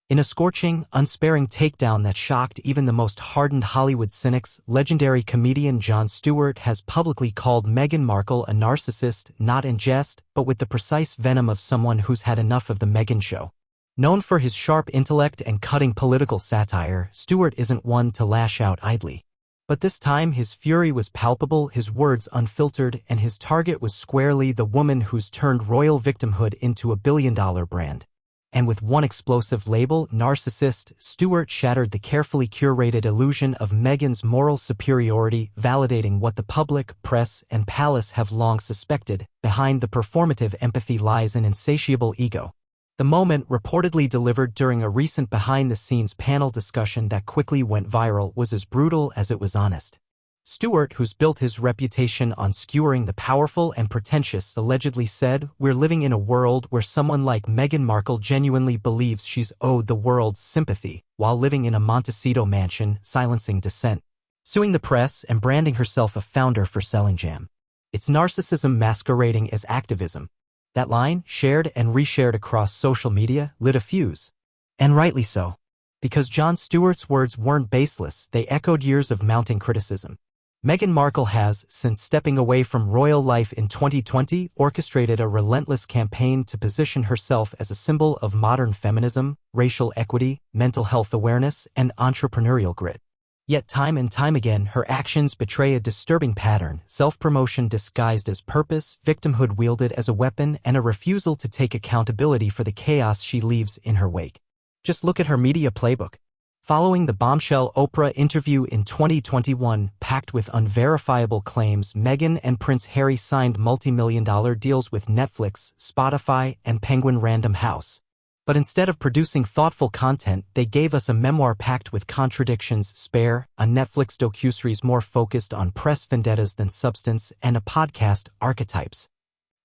In a scorching, unsparing takedown that shocked even the most hardened Hollywood cynics, legendary comedian Jon Stewart has publicly called Meghan Markle a narcissist, not in jest, but with the precise venom of someone who's had enough of the Meghan show. Known for his sharp intellect and cutting political satire, Stewart isn't one to lash out idly. But this time his fury was palpable, his words unfiltered, and his target was squarely the woman who's turned royal victimhood into a billion-dollar brand. And with one explosive label, Narcissist, Stewart shattered the carefully curated illusion of Meghan's moral superiority, validating what the public, press, and palace have long suspected: behind the performative empathy lies an insatiable ego. The moment, reportedly delivered during a recent behind-the-scenes panel discussion that quickly went viral, was as brutal as it was honest. Stewart, who's built his reputation on skewering the powerful and pretentious, allegedly said, "We're living in a world where someone like Meghan Markle genuinely believes she's owed the world's sympathy, while living in a Montecito mansion, silencing dissent, suing the press, and branding herself a founder for selling jam. It's narcissism masquerading as activism." That line, shared and reshared across social media, lit a fuse. And rightly so. Because Jon Stewart's words weren't baseless, they echoed years of mounting criticism. Meghan Markle has, since stepping away from royal life in 2020, orchestrated a relentless campaign to position herself as a symbol of modern feminism, racial equity, mental health awareness, and entrepreneurial grit. Yet time and time again, her actions betray a disturbing pattern: self-promotion disguised as purpose, victimhood wielded as a weapon, and a refusal to take accountability for the chaos she leaves in her wake. Just look at her media playbook. Following the bombshell Oprah interview in 2021, packed with unverifiable claims, Meghan and Prince Harry signed multi-million-dollar deals with Netflix, Spotify, and Penguin Random House. But instead of producing thoughtful content, they gave us a memoir packed with contradictions: Spare, a Netflix docuseries more focused on press vendettas than substance, and a podcast, Archetypes,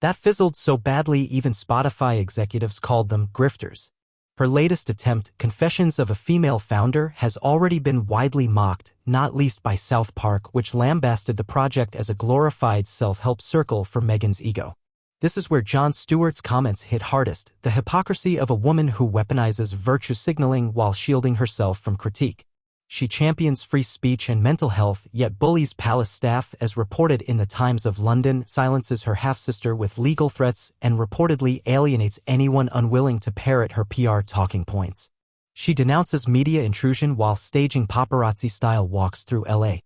that fizzled so badly even Spotify executives called them grifters. Her latest attempt, Confessions of a Female Founder, has already been widely mocked, not least by South Park, which lambasted the project as a glorified self-help circle for Meghan's ego. This is where Jon Stewart's comments hit hardest: the hypocrisy of a woman who weaponizes virtue signaling while shielding herself from critique. She champions free speech and mental health, yet bullies palace staff, as reported in the Times of London, silences her half-sister with legal threats, and reportedly alienates anyone unwilling to parrot her PR talking points. She denounces media intrusion while staging paparazzi-style walks through LA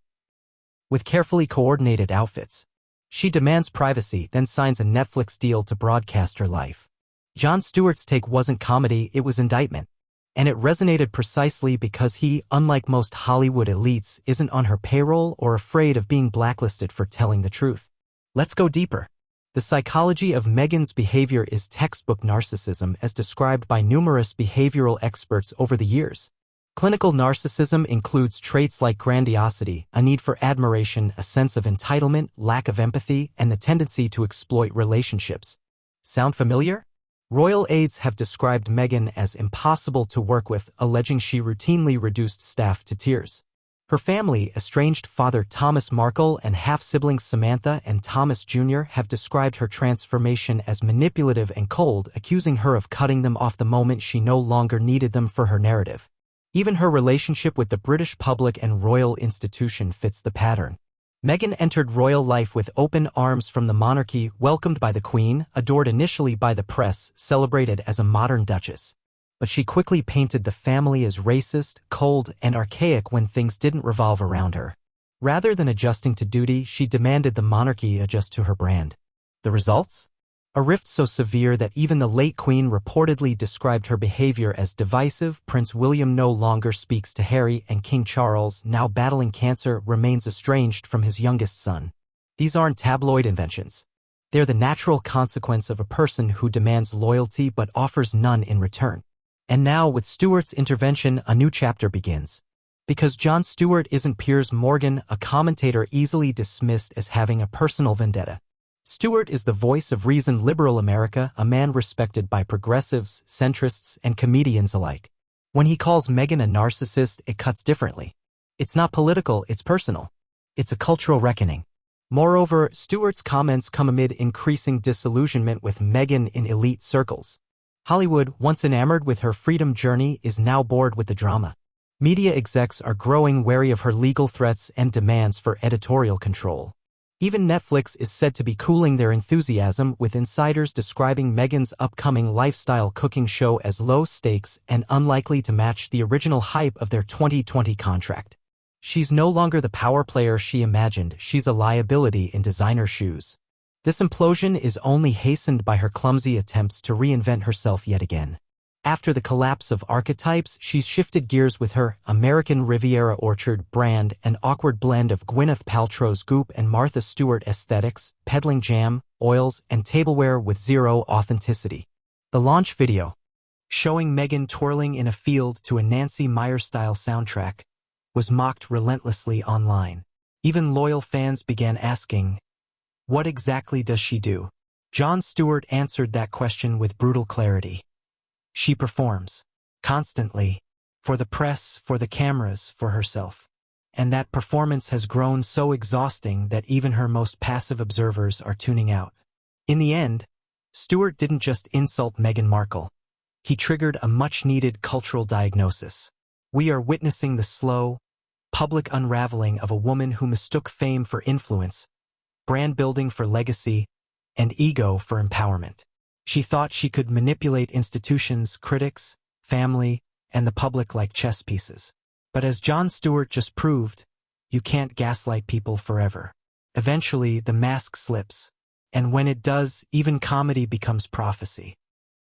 with carefully coordinated outfits. She demands privacy, then signs a Netflix deal to broadcast her life. Jon Stewart's take wasn't comedy, it was indictment. And it resonated precisely because he, unlike most Hollywood elites, isn't on her payroll or afraid of being blacklisted for telling the truth. Let's go deeper. The psychology of Meghan's behavior is textbook narcissism, as described by numerous behavioral experts over the years. Clinical narcissism includes traits like grandiosity, a need for admiration, a sense of entitlement, lack of empathy, and the tendency to exploit relationships. Sound familiar? Royal aides have described Meghan as impossible to work with, alleging she routinely reduced staff to tears. Her family, estranged father Thomas Markle and half-siblings Samantha and Thomas Jr., have described her transformation as manipulative and cold, accusing her of cutting them off the moment she no longer needed them for her narrative. Even her relationship with the British public and royal institution fits the pattern. Meghan entered royal life with open arms from the monarchy, welcomed by the Queen, adored initially by the press, celebrated as a modern duchess. But she quickly painted the family as racist, cold, and archaic when things didn't revolve around her. Rather than adjusting to duty, she demanded the monarchy adjust to her brand. The results? A rift so severe that even the late Queen reportedly described her behavior as divisive. Prince William no longer speaks to Harry, and King Charles, now battling cancer, remains estranged from his youngest son. These aren't tabloid inventions. They're the natural consequence of a person who demands loyalty but offers none in return. And now, with Stewart's intervention, a new chapter begins. Because Jon Stewart isn't Piers Morgan, a commentator easily dismissed as having a personal vendetta. Stewart is the voice of reasoned liberal America, a man respected by progressives, centrists, and comedians alike. When he calls Meghan a narcissist, it cuts differently. It's not political, it's personal. It's a cultural reckoning. Moreover, Stewart's comments come amid increasing disillusionment with Meghan in elite circles. Hollywood, once enamored with her freedom journey, is now bored with the drama. Media execs are growing wary of her legal threats and demands for editorial control. Even Netflix is said to be cooling their enthusiasm, with insiders describing Meghan's upcoming lifestyle cooking show as low stakes and unlikely to match the original hype of their 2020 contract. She's no longer the power player she imagined, she's a liability in designer shoes. This implosion is only hastened by her clumsy attempts to reinvent herself yet again. After the collapse of archetypes, she's shifted gears with her American Riviera Orchard brand, an awkward blend of Gwyneth Paltrow's goop and Martha Stewart aesthetics, peddling jam, oils, and tableware with zero authenticity. The launch video, showing Meghan twirling in a field to a Nancy Meyer-style soundtrack, was mocked relentlessly online. Even loyal fans began asking, what exactly does she do? Jon Stewart answered that question with brutal clarity. She performs. Constantly. For the press, for the cameras, for herself. And that performance has grown so exhausting that even her most passive observers are tuning out. In the end, Stewart didn't just insult Meghan Markle. He triggered a much-needed cultural diagnosis. We are witnessing the slow, public unraveling of a woman who mistook fame for influence, brand building for legacy, and ego for empowerment. She thought she could manipulate institutions, critics, family, and the public like chess pieces. But as Jon Stewart just proved, you can't gaslight people forever. Eventually, the mask slips, and when it does, even comedy becomes prophecy.